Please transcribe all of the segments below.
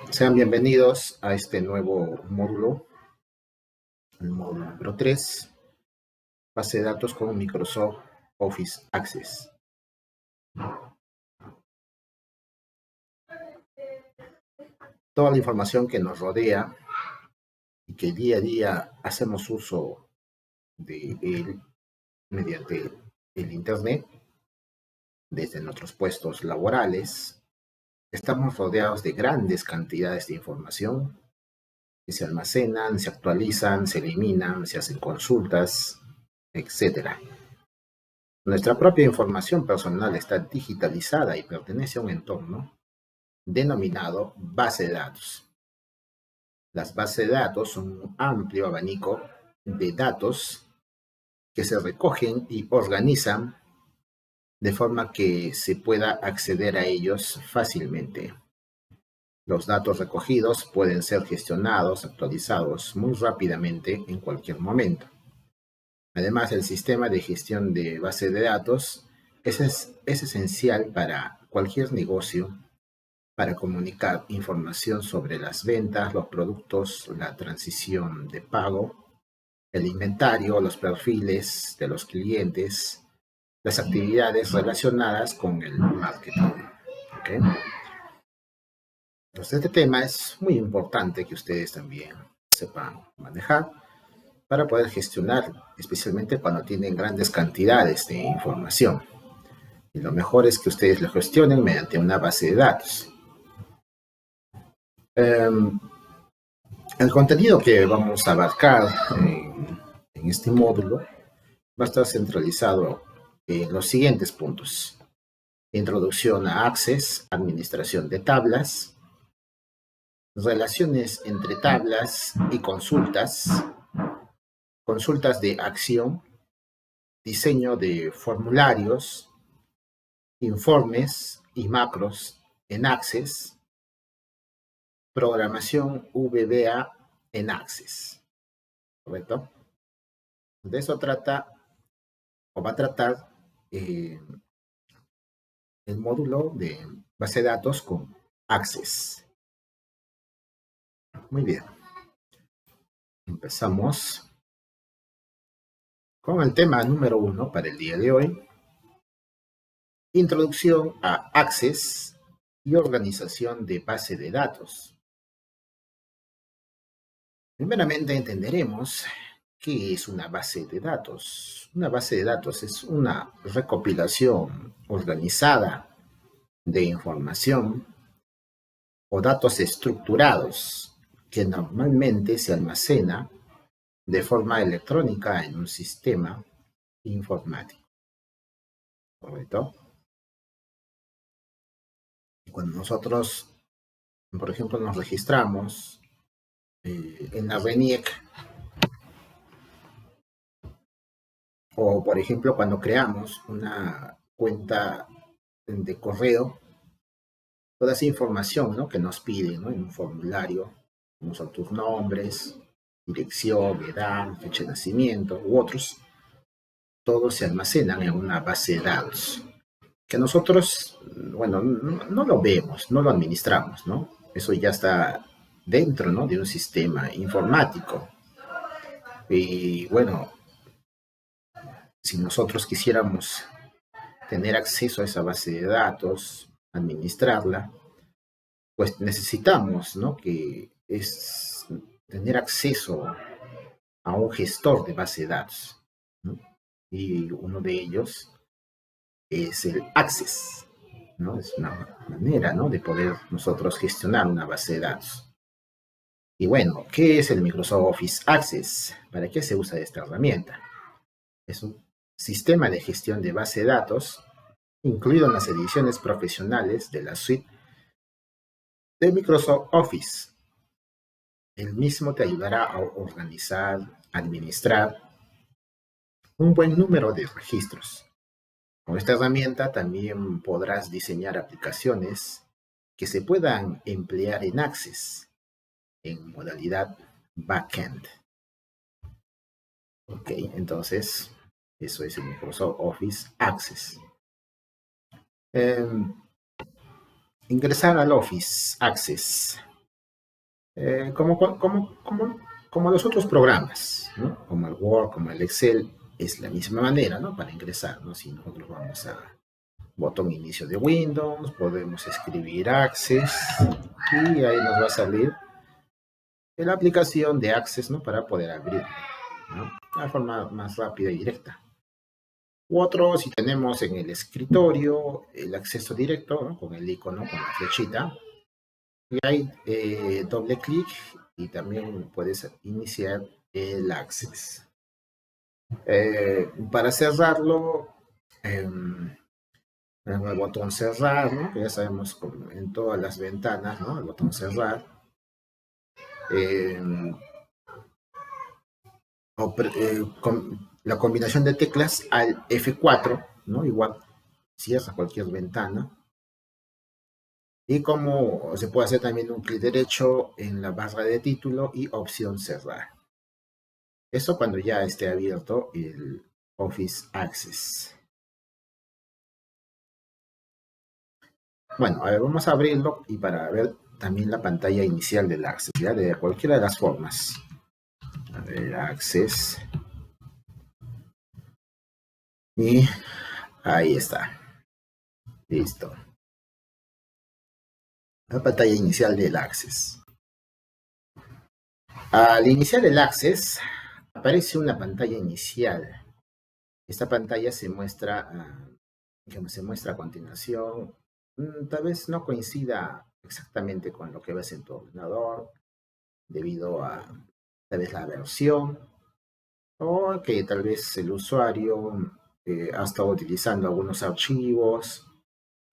Sean bienvenidos a este nuevo módulo, el módulo número 3, base de datos con Microsoft Office Access. Toda la información que nos rodea y que día a día hacemos uso de él mediante el Internet, desde nuestros puestos laborales, estamos rodeados de grandes cantidades de información que se almacenan, se actualizan, se eliminan, se hacen consultas, etc. Nuestra propia información personal está digitalizada y pertenece a un entorno denominado base de datos. Las bases de datos son un amplio abanico de datos que se recogen y organizan de forma que se pueda acceder a ellos fácilmente. Los datos recogidos pueden ser gestionados, actualizados muy rápidamente en cualquier momento. Además, el sistema de gestión de base de datos es esencial para cualquier negocio para comunicar información sobre las ventas, los productos, la transición de pago, el inventario, los perfiles de los clientes, las actividades relacionadas con el marketing. ¿Okay? Entonces, este tema es muy importante que ustedes también sepan manejar para poder gestionar, especialmente cuando tienen grandes cantidades de información. Y lo mejor es que ustedes lo gestionen mediante una base de datos. El contenido que vamos a abarcar en este módulo va a estar centralizado en los siguientes puntos. Introducción a Access, administración de tablas, relaciones entre tablas y consultas, consultas de acción, diseño de formularios, informes y macros en Access, programación VBA en Access. ¿Correcto? De eso trata o va a tratar el módulo de base de datos con Access. Muy bien. Empezamos con el tema número 1 para el día de hoy. Introducción a Access y organización de base de datos. Primeramente entenderemos qué es una base de datos. Una base de datos es una recopilación organizada de información o datos estructurados que normalmente se almacena de forma electrónica en un sistema informático. ¿Correcto? Cuando nosotros, por ejemplo, nos registramos en la RENIEC, o por ejemplo, cuando creamos una cuenta de correo, toda esa información, ¿no?, que nos piden, ¿no?, en un formulario, como son tus nombres, dirección, edad, fecha de nacimiento u otros, todos se almacenan en una base de datos que nosotros, bueno, no lo vemos, no lo administramos, ¿no? Eso ya está dentro, ¿no?, de un sistema informático. Y bueno, si nosotros quisiéramos tener acceso a esa base de datos, administrarla, pues necesitamos, ¿no?, que es tener acceso a un gestor de base de datos, ¿no? Y uno de ellos es el Access, ¿no? Es una manera, ¿no?, de poder nosotros gestionar una base de datos. Y bueno, ¿qué es el Microsoft Office Access? ¿Para qué se usa esta herramienta? Es un sistema de gestión de base de datos, incluido en las ediciones profesionales de la suite de Microsoft Office. El mismo te ayudará a organizar, administrar un buen número de registros. Con esta herramienta también podrás diseñar aplicaciones que se puedan emplear en Access en modalidad backend. Ok, entonces eso es el Microsoft Office Access. ingresar al Office Access, como los otros programas, ¿no? Como el Word, como el Excel, es la misma manera, ¿no? Para ingresar, ¿no? Si nosotros vamos a botón inicio de Windows, podemos escribir Access y ahí nos va a salir la aplicación de Access, ¿no? Para poder abrir, ¿no? La forma más rápida y directa. U otro, si tenemos en el escritorio el acceso directo, ¿no? Con el icono, con la flechita, y hay doble clic y también puedes iniciar el Access. Para cerrarlo, el botón cerrar, ¿no? Que ya sabemos como en todas las ventanas, ¿no? El botón cerrar. Eh, con la combinación de teclas al F4, ¿no? Igual cierra cualquier ventana. Y como se puede hacer también un clic derecho en la barra de título y opción cerrar. Eso cuando ya esté abierto el Office Access. Bueno, a ver, vamos a abrirlo y para ver también la pantalla inicial del Access, ¿ya? De cualquiera de las formas. A ver, Access. Y ahí está. Listo. La pantalla inicial del Access. Al iniciar el Access, aparece una pantalla inicial. Esta pantalla se muestra, como se muestra a continuación. Tal vez no coincida exactamente con lo que ves en tu ordenador, debido a tal vez la versión, o que tal vez el usuario ha estado utilizando algunos archivos,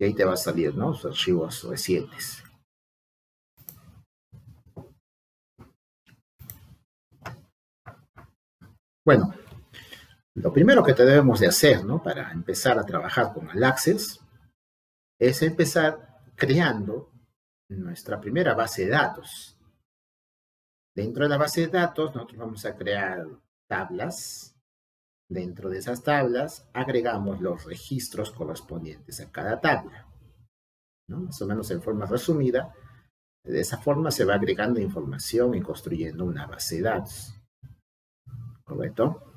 y ahí te va a salir, ¿no? Los archivos recientes. Bueno, lo primero que te debemos de hacer, ¿no? Para empezar a trabajar con el Access, es empezar creando nuestra primera base de datos. Dentro de la base de datos, nosotros vamos a crear tablas. Dentro de esas tablas, agregamos los registros correspondientes a cada tabla, ¿no? Más o menos en forma resumida. De esa forma se va agregando información y construyendo una base de datos. ¿Correcto?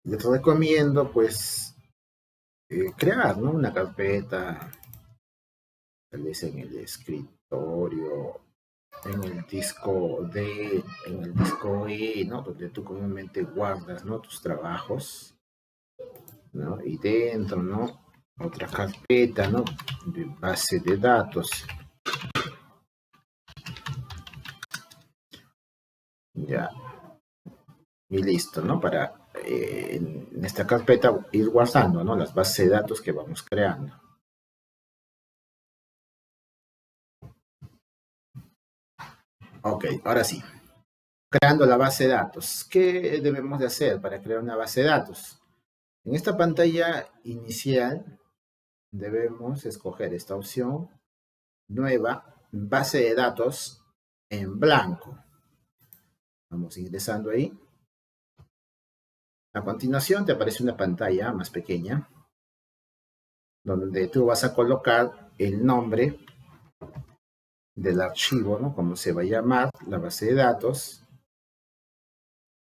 Les recomiendo, pues, crear, ¿no? Una carpeta, tal vez en el escritorio, en el disco D, en el disco E, ¿no? Donde tú comúnmente guardas, ¿no? Tus trabajos, ¿no? Y dentro, ¿no? Otra carpeta, ¿no? De base de datos. Ya. Y listo, ¿no? Para en esta carpeta ir guardando, ¿no? Las bases de datos que vamos creando. Ok, ahora sí. Creando la base de datos. ¿Qué debemos de hacer para crear una base de datos? En esta pantalla inicial debemos escoger esta opción, nueva, base de datos en blanco. Vamos ingresando ahí. A continuación te aparece una pantalla más pequeña, donde tú vas a colocar el nombre del archivo, ¿no? Como se va a llamar la base de datos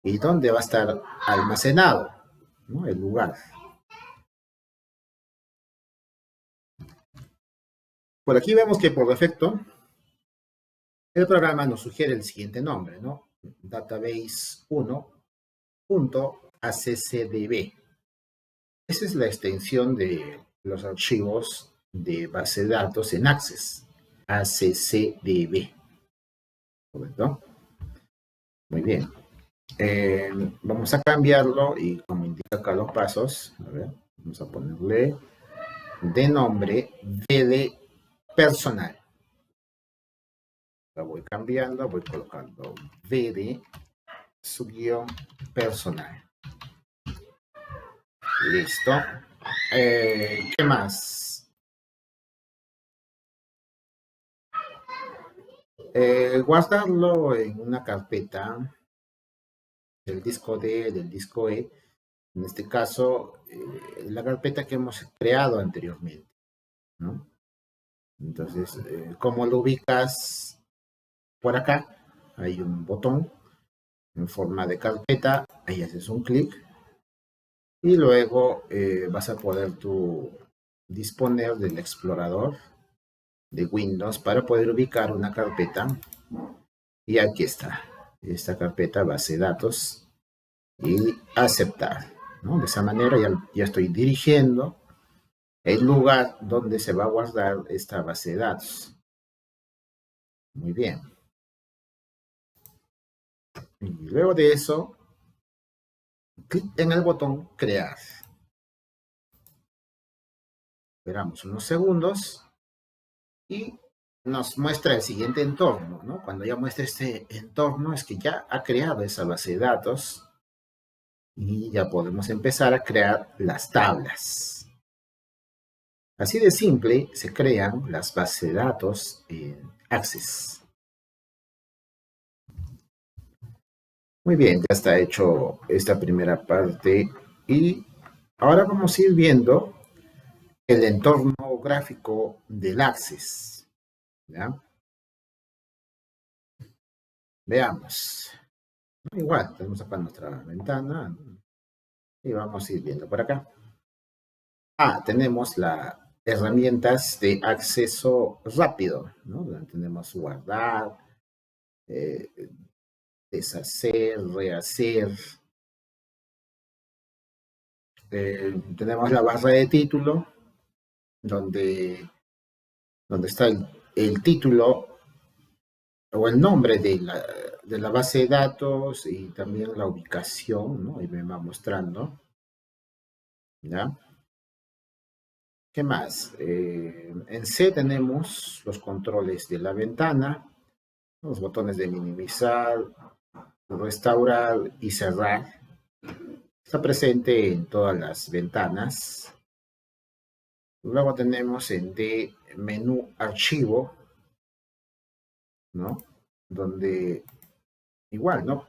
y dónde va a estar almacenado, ¿no? El lugar. Por aquí vemos que por defecto el programa nos sugiere el siguiente nombre, ¿no? Database1.accdb. Esa es la extensión de los archivos de base de datos en Access, accdb. ¿Correcto? Muy bien. Vamos a cambiarlo y como indica acá los pasos, a ver, vamos a ponerle de nombre D de personal. La voy cambiando, voy colocando V de subguión personal. Listo. ¿Qué más? Guardarlo en una carpeta del disco D, del disco E, En este caso, la carpeta que hemos creado anteriormente, ¿no? Entonces, ¿cómo lo ubicas? Por acá hay un botón en forma de carpeta, ahí haces un clic y luego vas a poder tú disponer del explorador de Windows para poder ubicar una carpeta. Y aquí está, esta carpeta base de datos y aceptar, ¿no? De esa manera ya estoy dirigiendo el lugar donde se va a guardar esta base de datos. Muy bien. Y luego de eso, clic en el botón crear. Esperamos unos segundos y nos muestra el siguiente entorno, ¿no? Cuando ya muestra este entorno es que ya ha creado esa base de datos y ya podemos empezar a crear las tablas. Así de simple se crean las bases de datos en Access. Muy bien, ya está hecho esta primera parte y ahora vamos a ir viendo el entorno gráfico del Access. ¿Ya? Veamos. Igual, tenemos acá nuestra ventana y vamos a ir viendo por acá. Tenemos las herramientas de acceso rápido, ¿no? Donde tenemos guardar, eh, deshacer, rehacer. Tenemos la barra de título, donde está el título o el nombre de la base de datos y también la ubicación, ¿no? Y me va mostrando, ¿ya? ¿Qué más? En C tenemos los controles de la ventana, los botones de minimizar, restaurar y cerrar. Está presente en todas las ventanas. Luego tenemos en D menú archivo, ¿no? Donde igual, ¿no?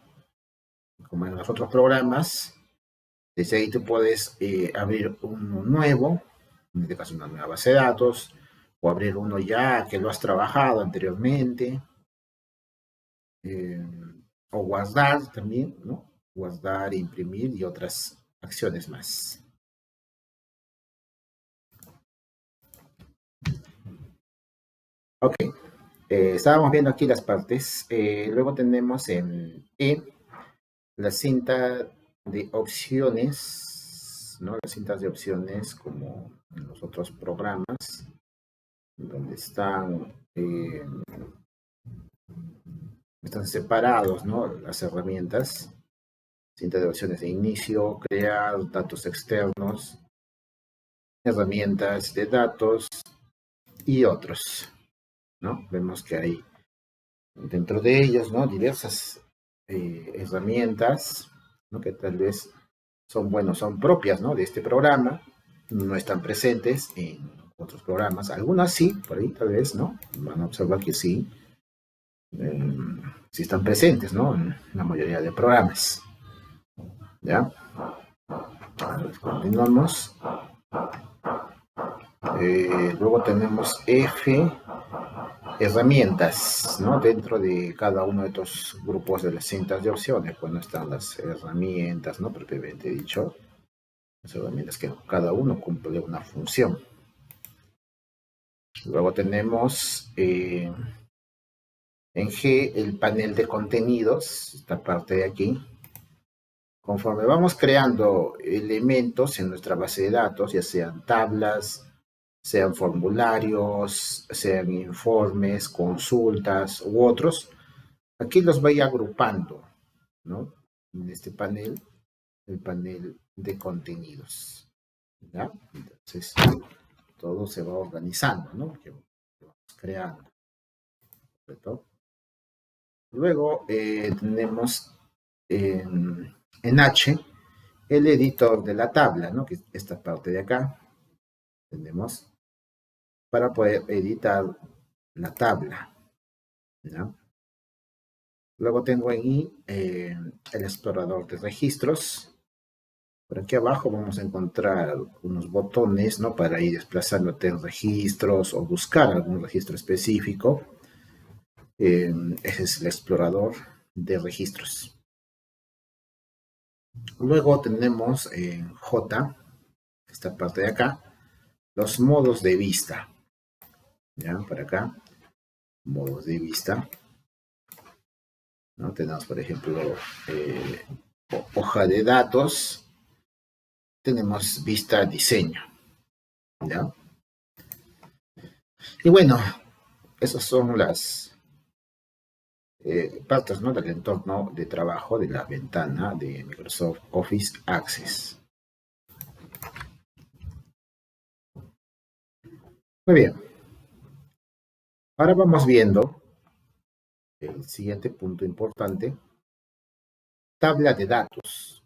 Como en los otros programas, desde ahí tú puedes abrir uno nuevo, en este caso una nueva base de datos, o abrir uno ya que lo has trabajado anteriormente, eh, o guardar también, ¿no? Guardar, imprimir y otras acciones más. Ok, estábamos viendo aquí las partes. Luego tenemos en E la cinta de opciones, ¿no? Las cintas de opciones como en los otros programas, donde están separados, ¿no? Las herramientas, cinta de opciones de inicio, crear, datos externos, herramientas de datos y otros, ¿no? Vemos que hay dentro de ellos, ¿no? Diversas herramientas, ¿no? Que tal vez son propias, ¿no? De este programa, no están presentes en otros programas, algunas sí, por ahí tal vez, ¿no? Van a observar que sí, sí están presentes, ¿no? En la mayoría de programas, ¿ya? Continuamos. Luego tenemos F, herramientas, ¿no? Dentro de cada uno de estos grupos de las cintas de opciones, pues no están las herramientas, ¿no? Propiamente dicho, las herramientas que cada uno cumple una función. Luego tenemos en G el panel de contenidos, esta parte de aquí. Conforme vamos creando elementos en nuestra base de datos, ya sean tablas, sean formularios, sean informes, consultas u otros, aquí los voy agrupando, ¿no? En este panel, el panel de contenidos, ¿ya? Entonces, todo se va organizando, ¿no? Que vamos creando, ¿correcto? Luego tenemos en H el editor de la tabla, ¿no? Que es esta parte de acá, tenemos, para poder editar la tabla, ¿ya? Luego tengo ahí el explorador de registros, Por aquí abajo vamos a encontrar unos botones, ¿no? Para ir desplazándote en registros o buscar algún registro específico. Ese es el explorador de registros. Luego tenemos en J, esta parte de acá, los modos de vista. ¿Ya? Para acá, modos de vista. ¿No? Tenemos, por ejemplo, hoja de datos. Tenemos vista diseño. ¿Ya? Y bueno, esas son las partes, ¿no? Del entorno de trabajo de la ventana de Microsoft Office Access. Muy bien. Ahora vamos viendo el siguiente punto importante. Tabla de datos.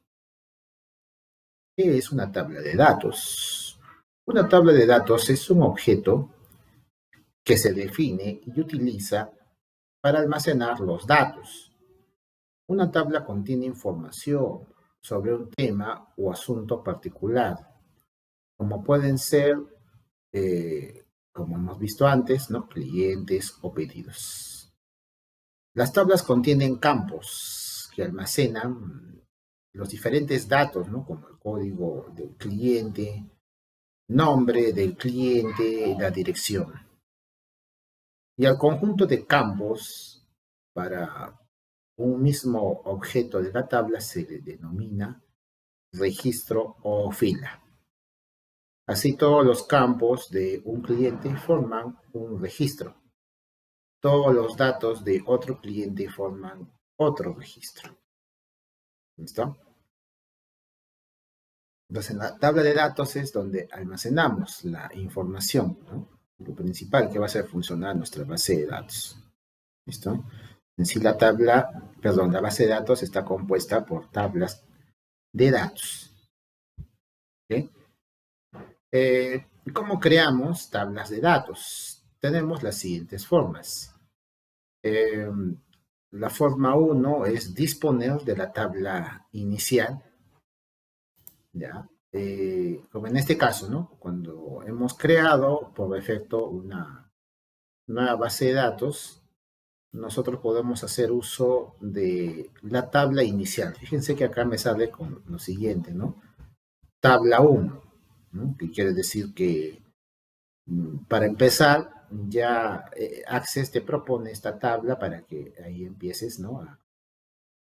¿Qué es una tabla de datos? Una tabla de datos es un objeto que se define y utiliza para almacenar los datos. Una tabla contiene información sobre un tema o asunto particular, como pueden ser, como hemos visto antes, ¿no? Clientes o pedidos. Las tablas contienen campos que almacenan los diferentes datos, ¿no? Como el código del cliente, nombre del cliente, la dirección. Y al conjunto de campos para un mismo objeto de la tabla se le denomina registro o fila. Así todos los campos de un cliente forman un registro. Todos los datos de otro cliente forman otro registro. ¿Listo? Entonces, en la tabla de datos es donde almacenamos la información, ¿no? Lo principal que va a hacer funcionar nuestra base de datos. ¿Listo? En sí la base de datos está compuesta por tablas de datos. ¿Okay? ¿Cómo creamos tablas de datos? Tenemos las siguientes formas. La forma 1 es disponer de la tabla inicial, ¿ya? Como en este caso, ¿no? Cuando hemos creado por defecto una nueva base de datos, nosotros podemos hacer uso de la tabla inicial. Fíjense que acá me sale con lo siguiente, ¿no? Tabla 1, ¿no? Que quiere decir que para empezar, ya Access te propone esta tabla para que ahí empieces, ¿no?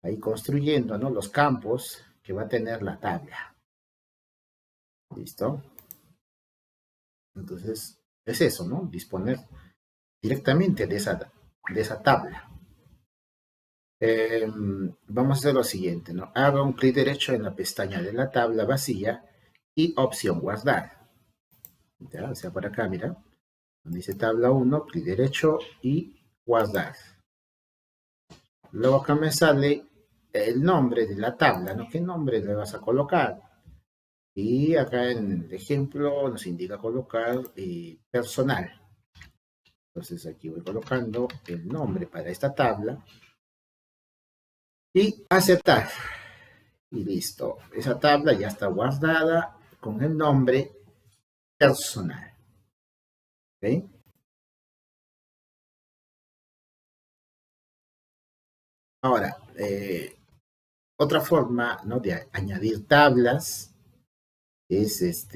A ir construyendo, ¿no? Los campos que va a tener la tabla. ¿Listo? Entonces, es eso, ¿no? Disponer directamente de esa tabla. Vamos a hacer lo siguiente, ¿no? Haga un clic derecho en la pestaña de la tabla vacía y opción guardar. ¿Ya? O sea, por acá, mira. Donde dice tabla 1, clic derecho y guardar. Luego acá me sale el nombre de la tabla, ¿no? ¿Qué nombre le vas a colocar? Y acá en el ejemplo nos indica colocar personal. Entonces aquí voy colocando el nombre para esta tabla y aceptar. Y listo. Esa tabla ya está guardada con el nombre personal. ¿Ok? Ahora, otra forma, ¿no? De añadir tablas es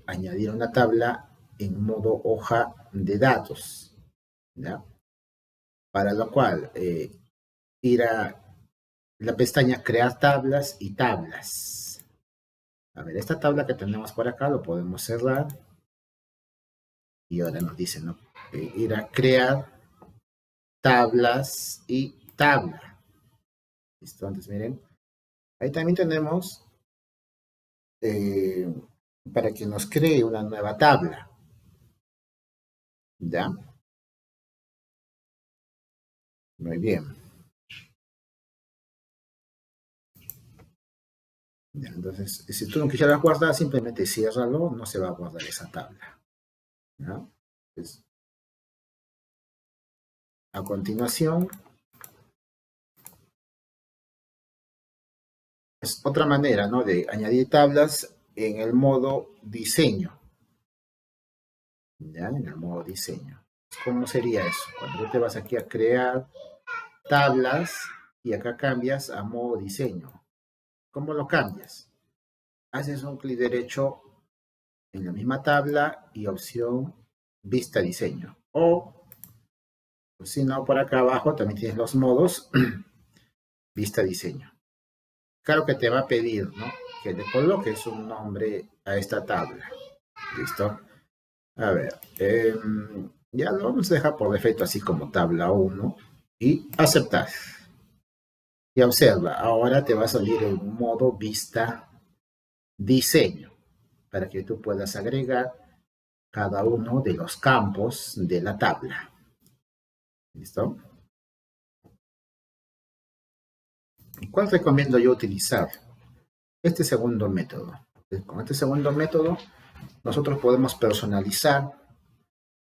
añadir una tabla en modo hoja de datos. ¿Ya? Para lo cual, ir a la pestaña crear tablas y tablas. A ver, esta tabla que tenemos por acá lo podemos cerrar. Y ahora nos dice, ¿no? Ir a crear tablas y tabla. ¿Listo? Entonces, miren, ahí también tenemos eh, para que nos cree una nueva tabla. ¿Ya? Muy bien. ¿Ya? Entonces, si tú no quisieras guardar, simplemente ciérralo, no se va a guardar esa tabla. ¿Ya? Entonces, a continuación, Es otra manera, ¿no?, de añadir tablas en el modo diseño. ¿Ya? En el modo diseño. ¿Cómo sería eso? Cuando tú te vas aquí a crear tablas y acá cambias a modo diseño. ¿Cómo lo cambias? Haces un clic derecho en la misma tabla y opción vista diseño. O si no, por acá abajo también tienes los modos vista diseño. Claro que te va a pedir, ¿no?, que le coloques un nombre a esta tabla. ¿Listo? A ver, ya lo vamos a dejar por defecto así como tabla 1 y aceptar. Y observa, ahora te va a salir en modo vista diseño para que tú puedas agregar cada uno de los campos de la tabla. ¿Listo? ¿Cuál recomiendo yo utilizar? Este segundo método. Con este segundo método, nosotros podemos personalizar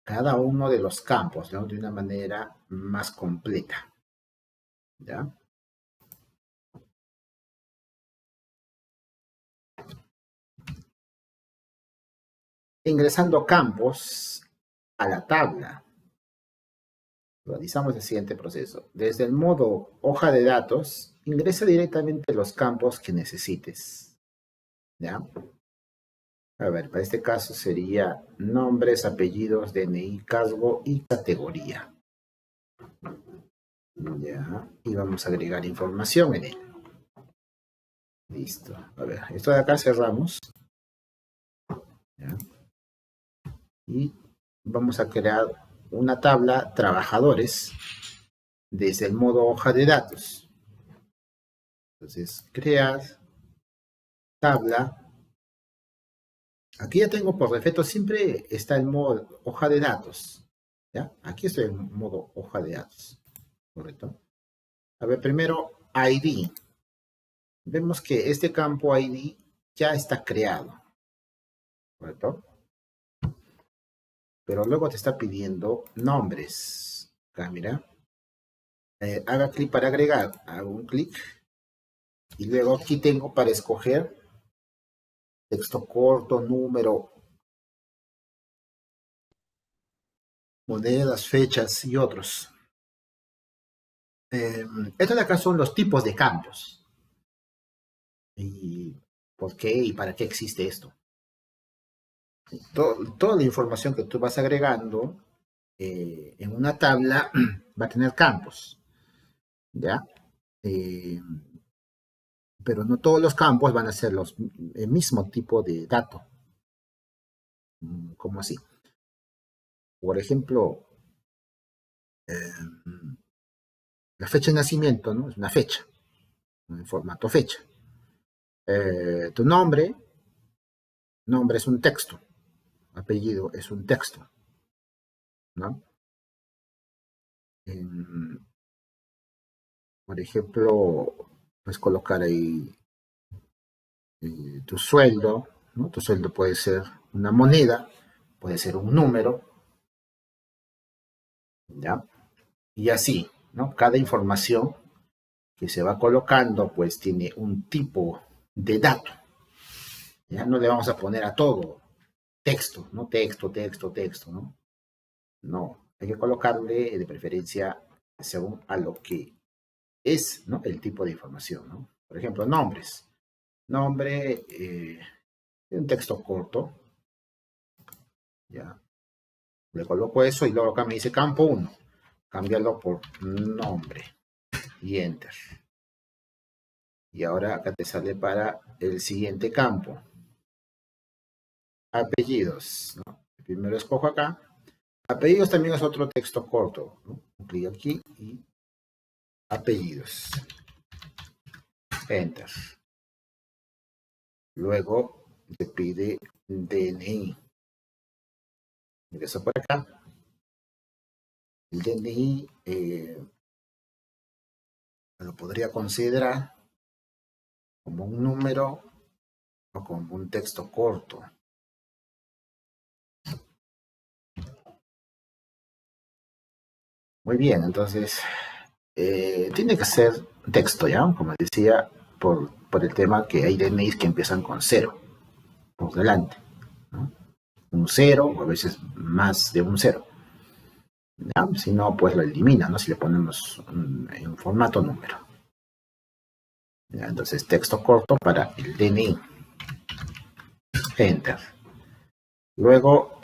cada uno de los campos, ¿no?, de una manera más completa. ¿Ya? Ingresando campos a la tabla, realizamos el siguiente proceso. Desde el modo hoja de datos, ingresa directamente los campos que necesites. ¿Ya? A ver, para este caso sería nombres, apellidos, DNI, cargo y categoría. Ya, y vamos a agregar información en él. Listo. A ver, esto de acá cerramos. ¿Ya? Y vamos a crear una tabla trabajadores desde el modo hoja de datos. Entonces, crear tabla. Aquí ya tengo por defecto, siempre está el modo hoja de datos. ¿Ya? Aquí estoy en modo hoja de datos. ¿Correcto? A ver, primero, ID. Vemos que este campo ID ya está creado. ¿Correcto? Pero luego te está pidiendo nombres. Acá, mira. Haga clic para agregar. Hago un clic. Y luego aquí tengo para escoger texto corto, número, monedas, fechas y otros. Estos de acá son los tipos de campos. ¿Y por qué y para qué existe esto? Toda la información que tú vas agregando en una tabla va a tener campos, ¿ya? Pero no todos los campos van a ser el mismo tipo de dato. ¿Cómo así? Por ejemplo, la fecha de nacimiento, ¿no? Es una fecha, en formato fecha. Tu nombre es un texto, apellido es un texto, ¿no? Por ejemplo, puedes colocar ahí tu sueldo, ¿no? Tu sueldo puede ser una moneda, puede ser un número, ¿ya? Y así, ¿no? Cada información que se va colocando, pues tiene un tipo de dato. Ya no le vamos a poner a todo texto, ¿no? Texto, ¿no? No, hay que colocarle de preferencia según a lo que es, ¿no?, el tipo de información, ¿no? Por ejemplo, nombres. Nombre, un texto corto, ya. Le coloco eso y luego acá me dice campo 1. Cámbialo por nombre y enter. Y ahora acá te sale para el siguiente campo. Apellidos, ¿no? Primero escojo acá. Apellidos también es otro texto corto, ¿no? Un clic aquí y apellidos. Enter. Luego te pide DNI. Ingreso por acá. El DNI lo podría considerar como un número o como un texto corto. Muy bien, entonces tiene que ser texto, ¿ya? Como decía, por por el tema que hay DNIs que empiezan con 0 por delante, ¿no? Un 0 o a veces más de un 0. ¿Ya? Si no, pues lo elimina, ¿no? Si le ponemos en un formato número. ¿Ya? Entonces, texto corto para el DNI. Enter. Luego,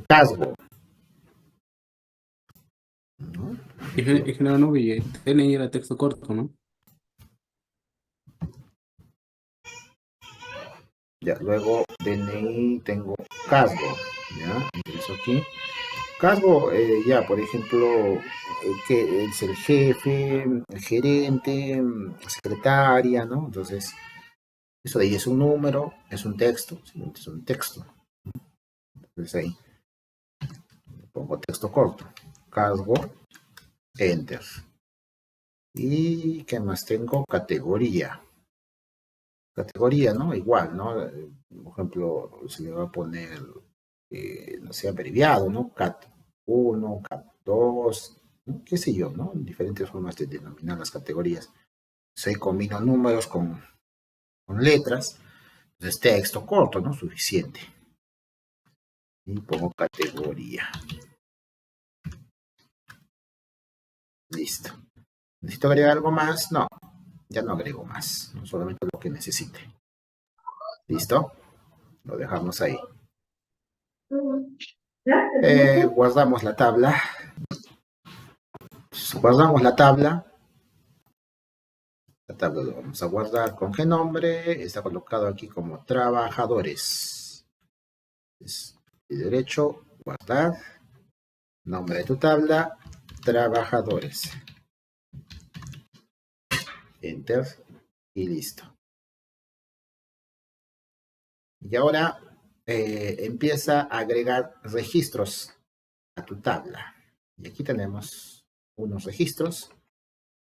casgo, ¿no? Es que no vi, DNI era texto corto, ¿no? Ya, luego DNI tengo casgo, ¿ya? Ingreso aquí. Casgo, ya, por ejemplo, que es el jefe, el gerente, secretaria, ¿no? Entonces, eso de ahí es un número, es un texto, simplemente es un texto. Entonces ahí pongo texto corto, casgo, enter. ¿Y qué más tengo? Categoría. Categoría, ¿no? Igual, ¿no? Por ejemplo, se le va a poner, no sé, abreviado, ¿no? CAT 1, CAT 2, ¿no? Qué sé yo, ¿no? Diferentes formas de denominar las categorías. Se combino números con letras, entonces texto corto, ¿no? Suficiente. Y pongo categoría. Listo. ¿Necesito agregar algo más? No, ya no agrego más, ¿no? Solamente lo que necesite. ¿Listo? Lo dejamos ahí. Guardamos la tabla. Guardamos la tabla. La tabla lo vamos a guardar. ¿Con qué nombre? Está colocado aquí como trabajadores. Y derecho, guardar. Nombre de tu tabla, trabajadores. Enter y listo. Y ahora empieza a agregar registros a tu tabla. Y aquí tenemos unos registros,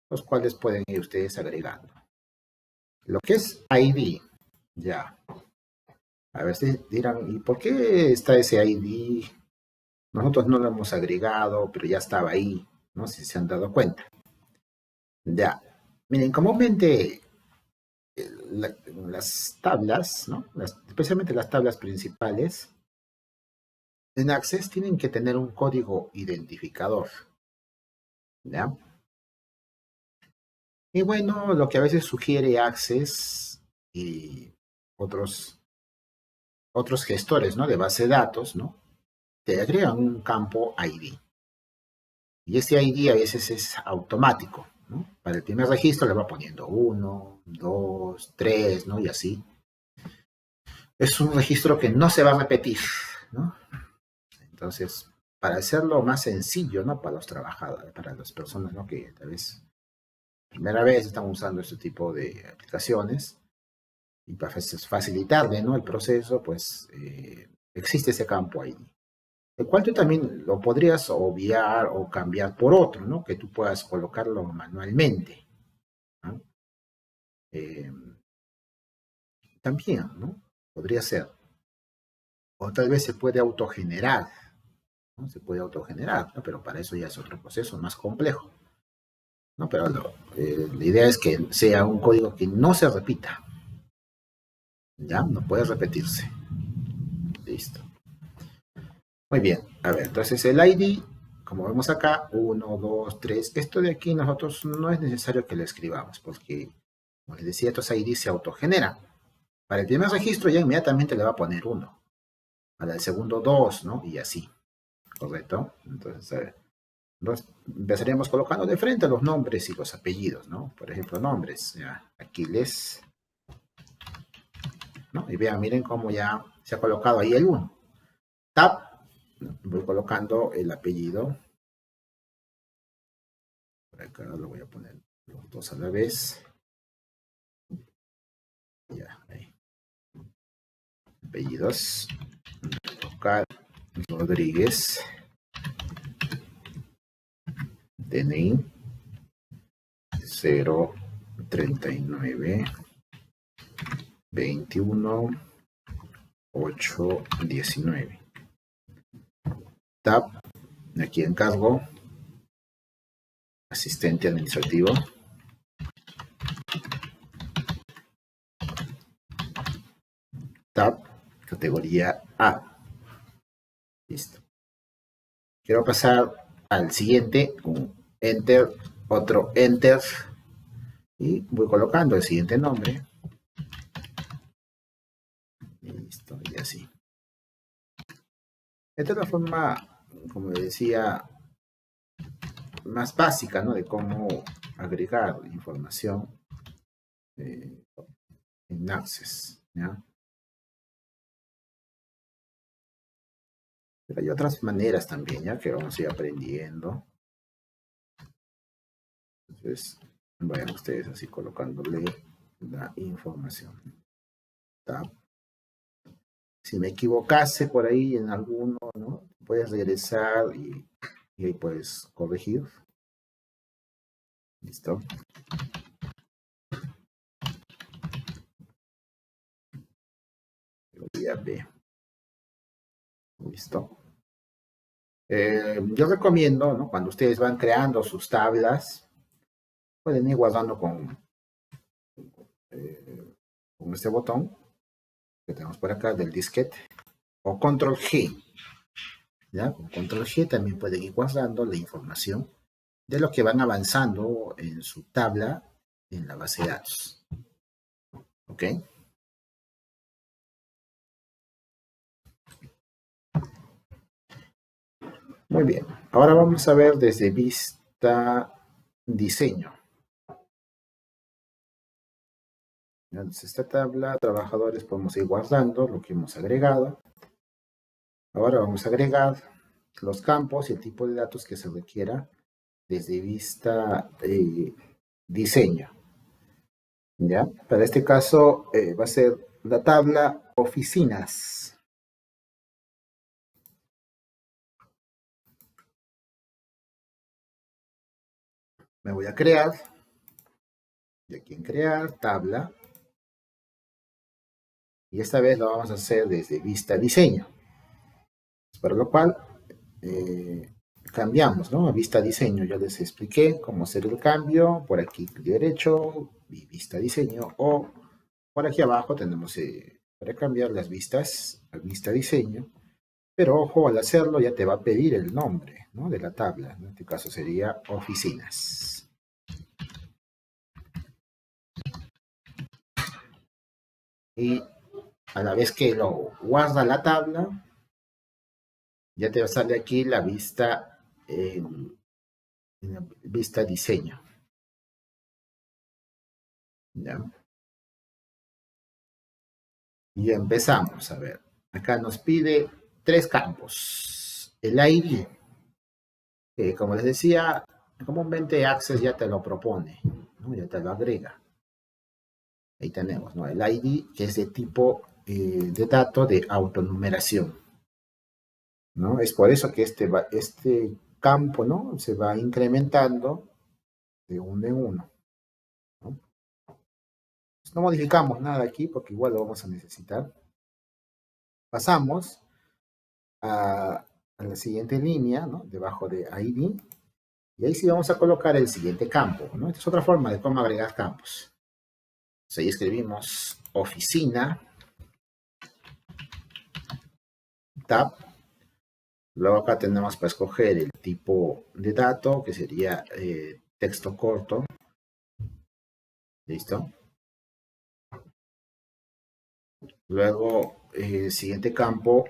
los cuales pueden ir ustedes agregando. Lo que es ID, ya. A ver si dirán, ¿y por qué está ese ID? Nosotros no lo hemos agregado, pero ya estaba ahí, ¿no? Si se han dado cuenta. Ya. Miren, comúnmente las tablas, ¿no? Especialmente las tablas principales, en Access tienen que tener un código identificador, ¿ya? Y bueno, lo que a veces sugiere Access y otros gestores, ¿no? De base de datos, ¿no? Te agregan un campo ID. Y este ID a veces es automático, ¿no? Para el primer registro le va poniendo 1, 2, 3, ¿no? Y así. Es un registro que no se va a repetir, ¿no? Entonces, para hacerlo más sencillo, ¿no? Para los trabajadores, para las personas, ¿no? Que tal vez primera vez están usando este tipo de aplicaciones y para facilitarle, ¿no? El proceso, pues existe ese campo ID, el cual tú también lo podrías obviar o cambiar por otro, ¿no? Que tú puedas colocarlo manualmente, ¿no? Eh, También, ¿no? Podría ser. O tal vez se puede autogenerar, ¿no? Se puede autogenerar, ¿no? Pero para eso ya es otro proceso más complejo, ¿no? Pero la idea es que sea un código que no se repita, ¿ya? No puede repetirse. Listo. Muy bien. A ver, entonces el ID, como vemos acá, 1, 2, 3. Esto de aquí nosotros no es necesario que lo escribamos, porque, como les decía, estos ID se autogeneran. Para el primer registro ya inmediatamente le va a poner 1. Para el segundo 2, ¿no? Y así. ¿Correcto? Entonces, a ver. Empezaríamos colocando de frente los nombres y los apellidos, ¿no? Por ejemplo, nombres. Ya, Aquiles, ¿no? Y vean, miren cómo ya se ha colocado ahí el 1. Tab, voy colocando el apellido. Por acá lo voy a poner los dos a la vez. Ya, ahí. Apellidos. Tocar Rodríguez. DNI 039 21 8 19. Tab, aquí encargo asistente administrativo. categoría A. Listo. Quiero pasar al siguiente, un Enter, otro Enter, y voy colocando el siguiente nombre. Listo, y así. Esta es la forma, como decía, más básica, ¿no? De cómo agregar información en Access, ¿ya? Pero hay otras maneras también, ¿ya? Que vamos a ir aprendiendo. Entonces, vayan ustedes así colocándole la información. ¿Está? Si me equivocase por ahí en alguno, ¿no? Puedes regresar y ahí puedes corregir. ¿Listo? Categoría B. ¿Listo? Yo recomiendo, ¿no? Cuando ustedes van creando sus tablas, pueden ir guardando con este botón que tenemos por acá del disquete o control G. ¿Ya? Con control G también pueden ir guardando la información de lo que van avanzando en su tabla en la base de datos. ¿Ok? Muy bien. Ahora vamos a ver desde vista diseño. Entonces, esta tabla, trabajadores, podemos ir guardando lo que hemos agregado. Ahora vamos a agregar los campos y el tipo de datos que se requiera desde vista diseño. ¿Ya? Para este caso va a ser la tabla oficinas. Me voy a crear. Y aquí en crear, tabla. Y esta vez lo vamos a hacer desde vista diseño. Para lo cual cambiamos, ¿no? A vista diseño. Ya les expliqué cómo hacer el cambio. Por aquí clic derecho y vista diseño. O por aquí abajo tenemos para cambiar las vistas a vista diseño. Pero ojo, al hacerlo ya te va a pedir el nombre, ¿no? De la tabla. En este caso sería oficinas. Y a la vez que lo guarda la tabla, ya te sale aquí la vista, vista diseño. ¿Ya? Y empezamos a ver. Acá nos pide 3 campos. El ID, que como les decía, comúnmente Access ya te lo propone, ¿no? Ya te lo agrega. Ahí tenemos, ¿no? El ID, que es de tipo de dato de autonumeración, ¿no? Es por eso que este campo, ¿no? Se va incrementando de uno en uno, ¿no? No modificamos nada aquí porque igual lo vamos a necesitar. Pasamos a la siguiente línea, ¿no? Debajo de ID. Y ahí sí vamos a colocar el siguiente campo, ¿no? Esta es otra forma de cómo agregar campos. Entonces ahí escribimos oficina, tab. Luego acá tenemos para escoger el tipo de dato, que sería texto corto. ¿Listo? Luego, siguiente campo,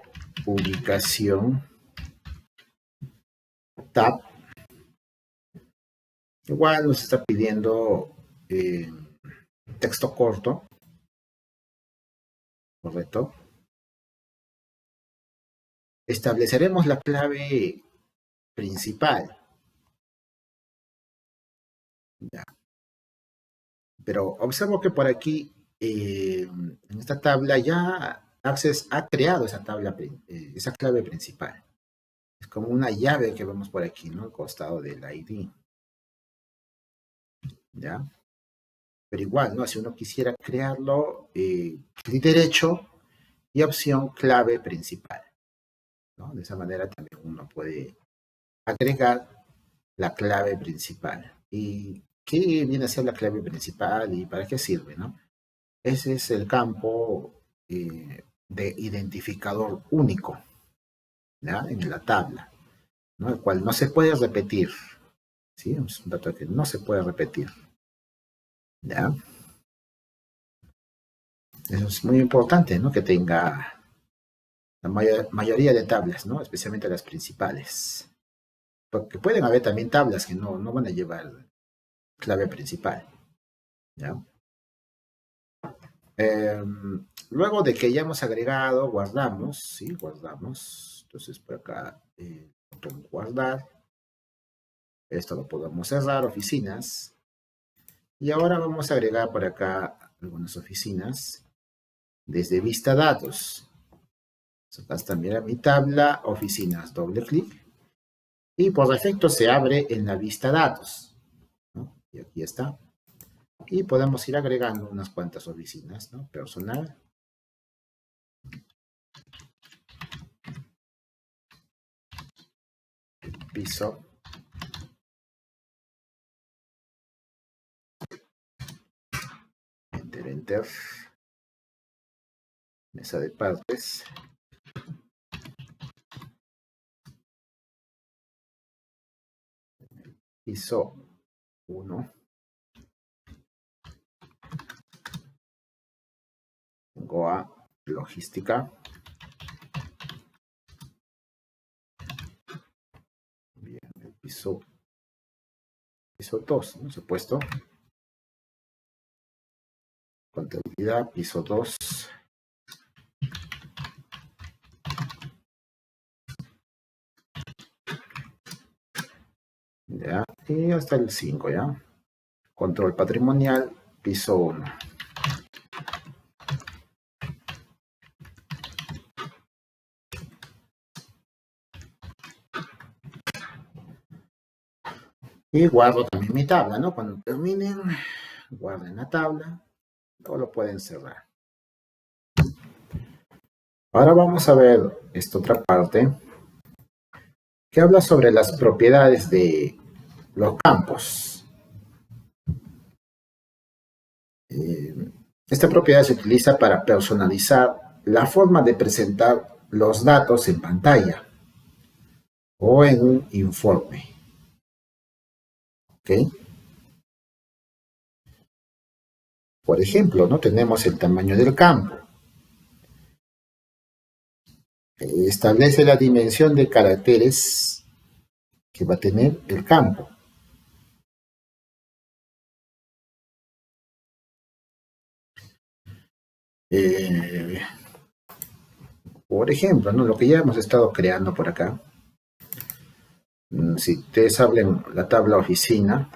ubicación, tab. Igual nos está pidiendo texto corto, ¿correcto? Estableceremos la clave principal. Ya. Pero observo que por aquí, en esta tabla ya Access ha creado esa tabla, esa clave principal. Es como una llave que vemos por aquí, ¿no? Al costado del ID. ¿Ya? Pero igual, ¿no? Si uno quisiera crearlo, clic derecho y opción clave principal, ¿no? De esa manera también uno puede agregar la clave principal. ¿Y qué viene a ser la clave principal y para qué sirve, no? Ese es el campo de identificador único, ¿ya? En la tabla, ¿no? El cual no se puede repetir, ¿sí? Es un dato que no se puede repetir, ¿ya? Eso es muy importante, ¿no? Que tenga la mayoría de tablas, ¿no? Especialmente las principales. Porque pueden haber también tablas que no van a llevar clave principal, ¿ya? Luego de que ya hemos agregado, guardamos, ¿sí? Guardamos. Entonces, por acá, botón guardar. Esto lo podemos cerrar, oficinas. Y ahora vamos a agregar por acá algunas oficinas desde vista datos. Acá está, mira, mi tabla, oficinas, doble clic. Y por defecto se abre en la vista datos, ¿no? Y aquí está. Y podemos ir agregando unas cuantas oficinas, ¿no? Personal. Piso. Enter, enter. Mesa de partes. Piso 1. Vengo a logística. Bien, el piso 2, ¿no? Supuesto. Contabilidad, piso 2. Ya, y hasta el 5, ¿ya? Control patrimonial, piso 1. Y guardo también mi tabla, ¿no? Cuando terminen, guarden la tabla, o lo pueden cerrar. Ahora vamos a ver esta otra parte que habla sobre las propiedades de los campos. Esta propiedad se utiliza para personalizar la forma de presentar los datos en pantalla o en un informe. ¿Ok? Por ejemplo, ¿no? Tenemos el tamaño del campo. Establece la dimensión de caracteres que va a tener el campo. Por ejemplo, ¿no? Lo que ya hemos estado creando por acá. Si ustedes abren la tabla oficina,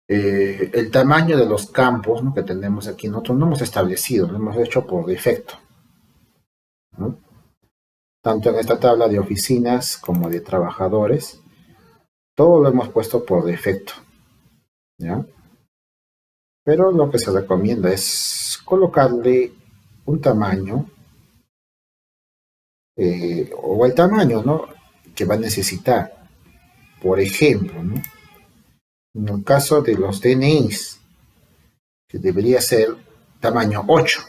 el tamaño de los campos, ¿no? Que tenemos aquí, nosotros no hemos establecido, lo hemos hecho por defecto, ¿no? Tanto en esta tabla de oficinas como de trabajadores, todo lo hemos puesto por defecto, ¿ya? Pero lo que se recomienda es colocarle un tamaño o el tamaño, ¿no? Que va a necesitar. Por ejemplo, ¿no? En el caso de los DNIs, que debería ser tamaño 8,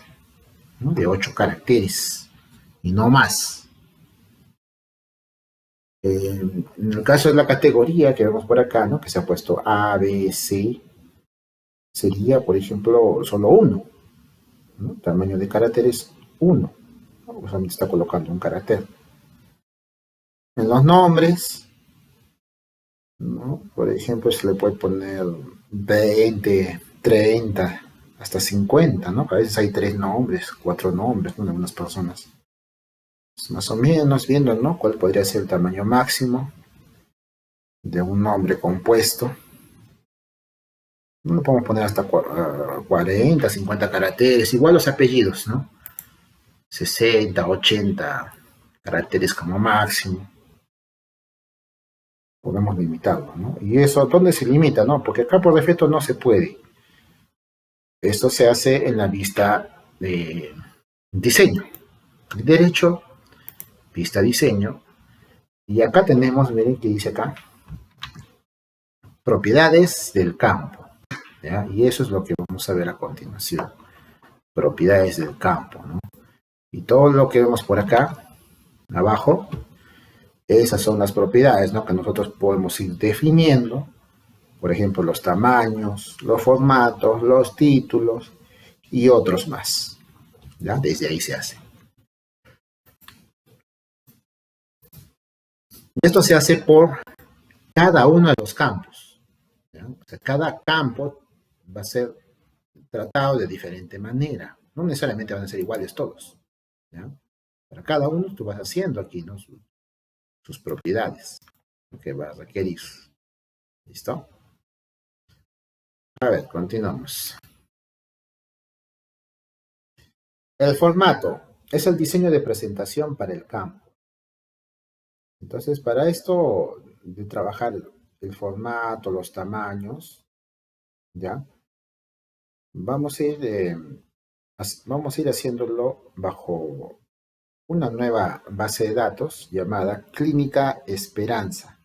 ¿no? De 8 caracteres y no más. En el caso de la categoría que vemos por acá, ¿no? Que se ha puesto A, B, C, sería, por ejemplo, solo 1, ¿no? Tamaño de caracteres 1, ¿no? Solamente está colocando un carácter. En los nombres, ¿no? Por ejemplo, se le puede poner 20, 30, hasta 50, ¿no? A veces hay 3 nombres, 4 nombres, ¿no? De algunas personas. Más o menos viendo, ¿no? Cuál podría ser el tamaño máximo de un nombre compuesto. No podemos poner hasta 40, 50 caracteres, igual los apellidos, ¿no? 60, 80 caracteres como máximo. Podemos limitarlo, ¿no? Y eso, ¿dónde se limita, no? Porque acá por defecto no se puede. Esto se hace en la vista de diseño. Derecho, vista diseño. Y acá tenemos, miren que dice acá, propiedades del campo, ¿ya? Y eso es lo que vamos a ver a continuación. Propiedades del campo, ¿no? Y todo lo que vemos por acá, abajo, esas son las propiedades, ¿no?, que nosotros podemos ir definiendo. Por ejemplo, los tamaños, los formatos, los títulos y otros más. ¿Ya? Desde ahí se hace. Esto se hace por cada uno de los campos. ¿Ya? O sea, cada campo va a ser tratado de diferente manera. No necesariamente van a ser iguales todos. ¿Ya? Para cada uno tú vas haciendo aquí, ¿no?, sus propiedades, lo que va a requerir. ¿Listo? A ver, continuamos. El formato es el diseño de presentación para el campo. Entonces, para esto de trabajar el formato, los tamaños, ¿ya? Vamos a ir haciéndolo bajo una nueva base de datos llamada Clínica Esperanza.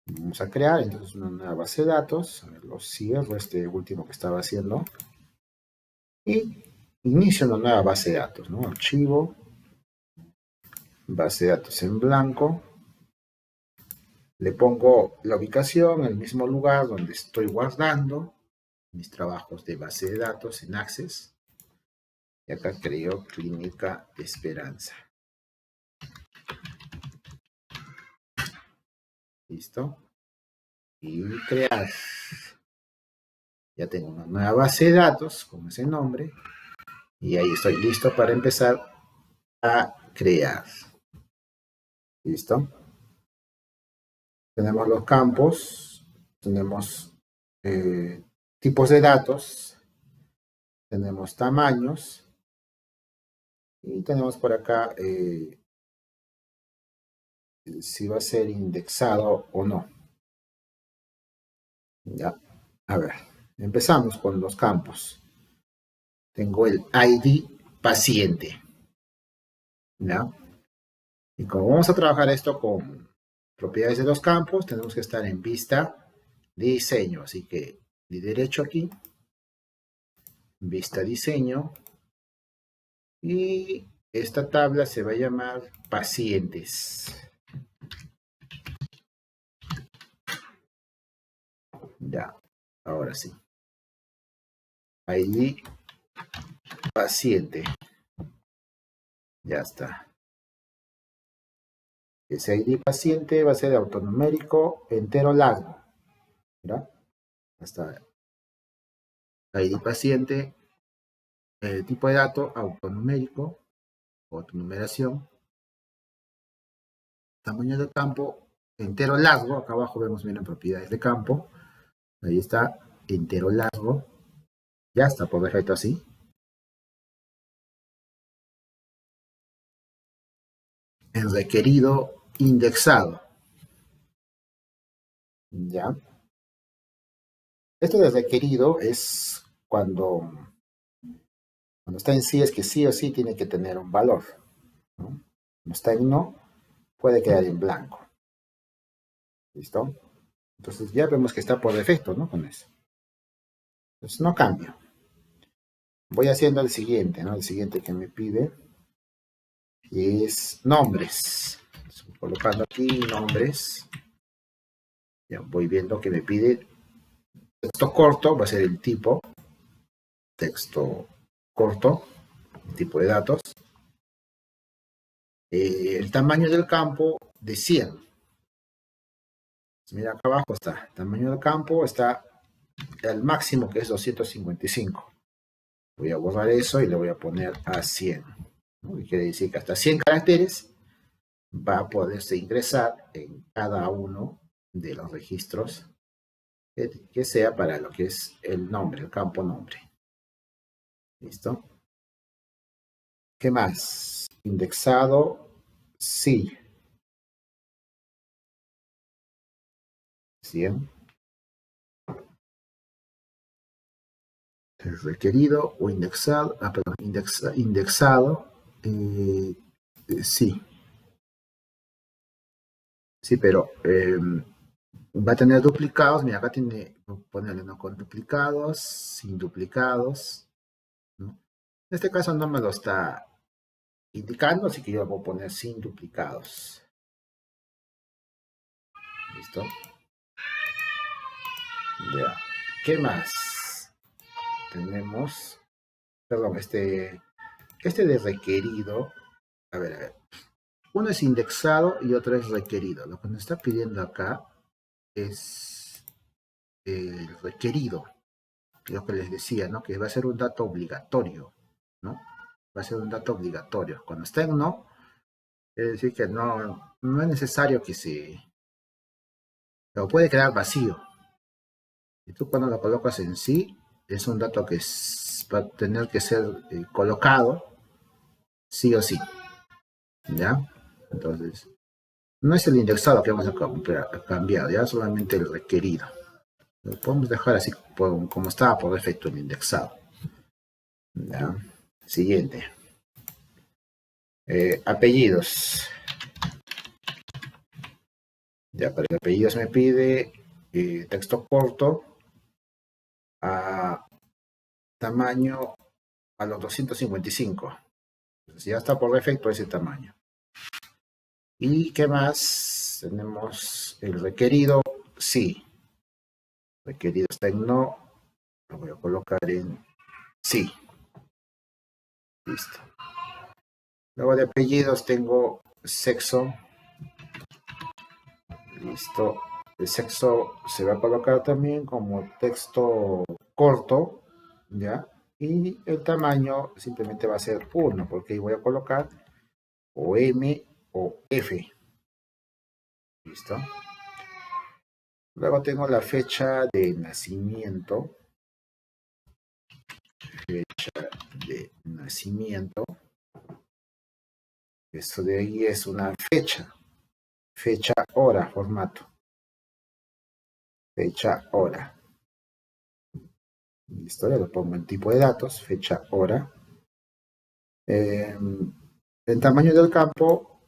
Vamos a crear entonces una nueva base de datos. A ver, lo cierro, este último que estaba haciendo. Y inicio una nueva base de datos, ¿no? Archivo, base de datos en blanco. Le pongo la ubicación, el mismo lugar donde estoy guardando mis trabajos de base de datos en Access. Y acá creo Clínica Esperanza. ¿Listo? Y crear. Ya tengo una nueva base de datos con ese nombre. Y ahí estoy listo para empezar a crear. ¿Listo? Tenemos los campos. Tenemos tipos de datos. Tenemos tamaños. Y tenemos por acá si va a ser indexado o no. Ya, a ver, empezamos con los campos. Tengo el ID paciente. ¿Ya? Y como vamos a trabajar esto con propiedades de los campos, tenemos que estar en vista diseño. Así que di derecho aquí, vista diseño. Y esta tabla se va a llamar pacientes. Ya, ahora sí. ID paciente. Ya está. Ese ID paciente va a ser autonumérico entero largo. ¿Verdad? Hasta ID paciente, tipo de dato autonumérico, autonumeración, tamaño del campo, entero largo. Acá abajo vemos, miren, propiedades de campo. Ahí está, entero largo. Ya está por defecto así. El requerido indexado. ¿Ya? Esto de requerido es cuando está en sí, es que sí o sí tiene que tener un valor, ¿no? Cuando está en no, puede quedar en blanco. ¿Listo? Entonces ya vemos que está por defecto, ¿no? Con eso. Entonces no cambio. Voy haciendo el siguiente, ¿no? El siguiente que me pide es nombres. Estoy colocando aquí nombres. Ya voy viendo que me pide texto corto, va a ser el tipo. Texto corto, tipo de datos. El tamaño del campo de 100. Mira, acá abajo está. El tamaño del campo está al máximo, que es 255. Voy a borrar eso y le voy a poner a 100. ¿No? Y quiere decir que hasta 100 caracteres va a poderse ingresar en cada uno de los registros que sea para lo que es el nombre, el campo nombre. ¿Listo? ¿Qué más? Indexado, sí. 100. El requerido o indexado, perdón, indexado, sí. Sí, pero va a tener duplicados. Mira, acá tiene, ponerle, ¿no?, con duplicados, sin duplicados, ¿no? En este caso no me lo está indicando, así que yo voy a poner sin duplicados. ¿Listo? Ya. ¿Qué más? Tenemos, perdón, este de requerido, a ver. Uno es indexado y otro es requerido. Lo que nos está pidiendo acá es el requerido, lo que les decía, ¿no? Que va a ser un dato obligatorio, ¿no? Va a ser un dato obligatorio. Cuando está en no, es decir que no es necesario que lo puede quedar vacío. Y tú cuando lo colocas en sí, es un dato que va a tener que ser colocado sí o sí, ¿ya? Entonces, no es el indexado que vamos a cambiar, ya solamente el requerido. Lo podemos dejar así como estaba por defecto el indexado. ¿Ya? Siguiente. Apellidos. Ya, para el apellidos me pide texto corto a tamaño a los 255. Entonces ya está por defecto ese tamaño. ¿Y qué más? Tenemos el requerido, sí. Requerido está en no. Lo voy a colocar en sí. Listo. Luego de apellidos tengo sexo. Listo. El sexo se va a colocar también como texto corto, ¿ya? Y el tamaño simplemente va a ser 1, porque ahí voy a colocar o M o F. ¿Listo? Luego tengo la fecha de nacimiento. Fecha de nacimiento. Esto de ahí es una fecha. Fecha, hora, formato. Fecha, hora. Listo, ya lo pongo en tipo de datos, fecha, hora. El tamaño del campo,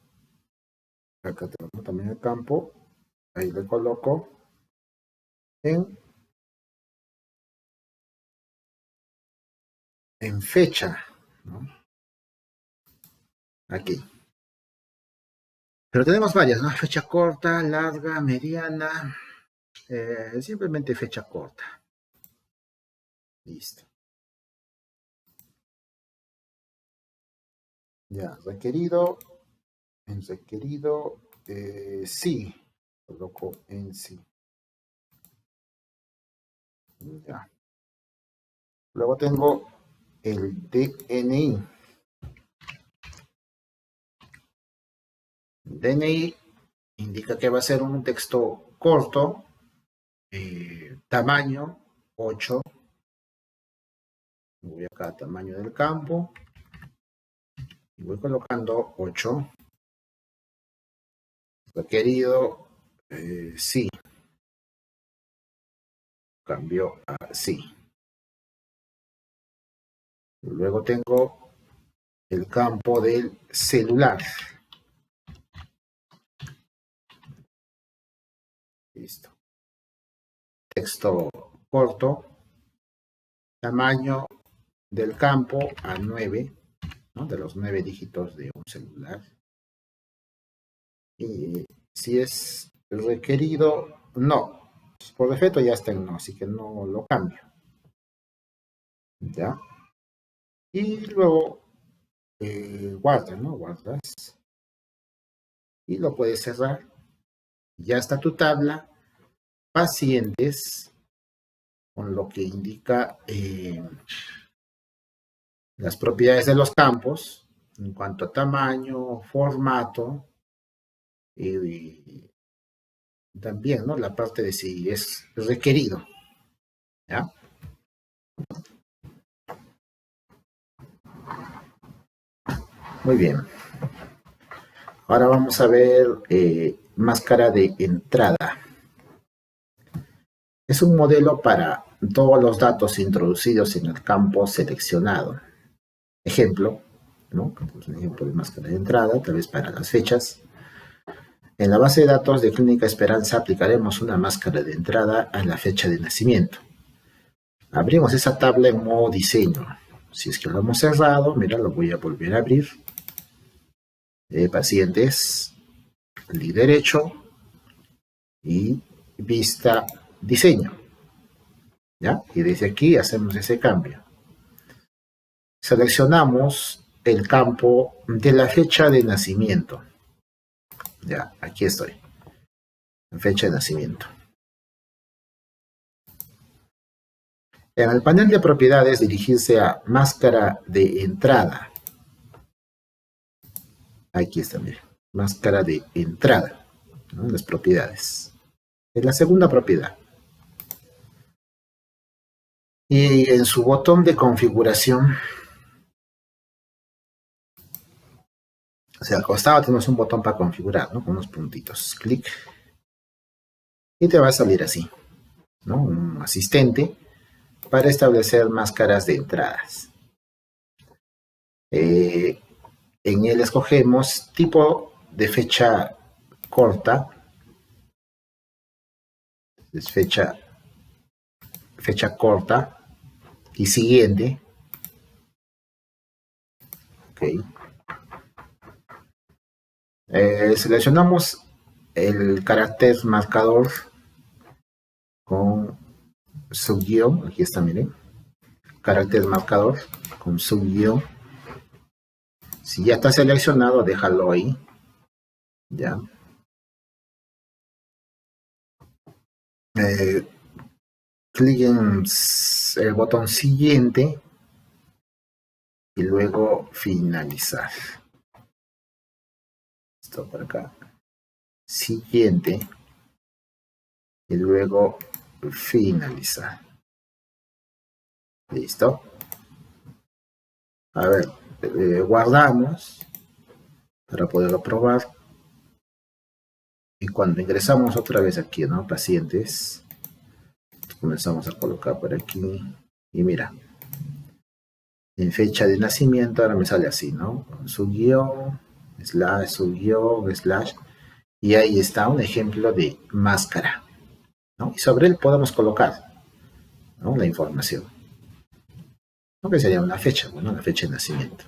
acá tenemos el tamaño del campo, ahí le coloco en fecha, ¿no? Aquí. Pero tenemos varias, ¿no? Fecha corta, larga, mediana, simplemente fecha corta. Listo. Ya, requerido, en requerido, sí, coloco en sí. Ya. Luego tengo el DNI. DNI indica que va a ser un texto corto, tamaño 8. Voy acá a tamaño del campo y voy colocando 8. Requerido, sí. Cambio a sí. Luego tengo el campo del celular. Listo. Texto corto. Tamaño del campo a 9, ¿no? De los 9 dígitos de un celular. Y si es requerido, no. Por defecto ya está en no, así que no lo cambio. ¿Ya? Y luego guardas, ¿no? Guardas. Y lo puedes cerrar. Ya está tu tabla. Pacientes, con lo que indica las propiedades de los campos en cuanto a tamaño, formato y también, ¿no? La parte de si es requerido. ¿Ya? Muy bien. Ahora vamos a ver máscara de entrada. Es un modelo para todos los datos introducidos en el campo seleccionado. Ejemplo, ¿no? Un ejemplo de máscara de entrada, tal vez para las fechas. En la base de datos de Clínica Esperanza aplicaremos una máscara de entrada a la fecha de nacimiento. Abrimos esa tabla en modo diseño. Si es que lo hemos cerrado, mira, lo voy a volver a abrir. pacientes, clic derecho y vista diseño. ¿Ya? Y desde aquí hacemos ese cambio. Seleccionamos el campo de la fecha de nacimiento. Ya, aquí estoy. Fecha de nacimiento. En el panel de propiedades, dirigirse a máscara de entrada. Aquí está, miren. Máscara de entrada, ¿no? Las propiedades. Es la segunda propiedad. Y en su botón de configuración, o sea, al costado tenemos un botón para configurar, ¿no? Con unos puntitos. Clic. Y te va a salir así, ¿no? Un asistente para establecer máscaras de entradas. En él escogemos tipo de fecha corta. Es fecha corta y siguiente. Ok. Seleccionamos el carácter marcador con subguión. Aquí está, miren. Carácter marcador con subguión. Si ya está seleccionado, déjalo ahí. Ya. Clic en el botón siguiente y luego finalizar. Esto por acá. Siguiente y luego finalizar. Listo. A ver, guardamos para poderlo probar. Y cuando ingresamos otra vez aquí, ¿no? Pacientes, comenzamos a colocar por aquí. Y mira, en fecha de nacimiento ahora me sale así, ¿no? Subguión, slash, subguión, slash. Y ahí está un ejemplo de máscara, ¿no? Y sobre él podemos colocar, ¿no? La información. ¿No? Que sería una fecha, bueno, la fecha de nacimiento.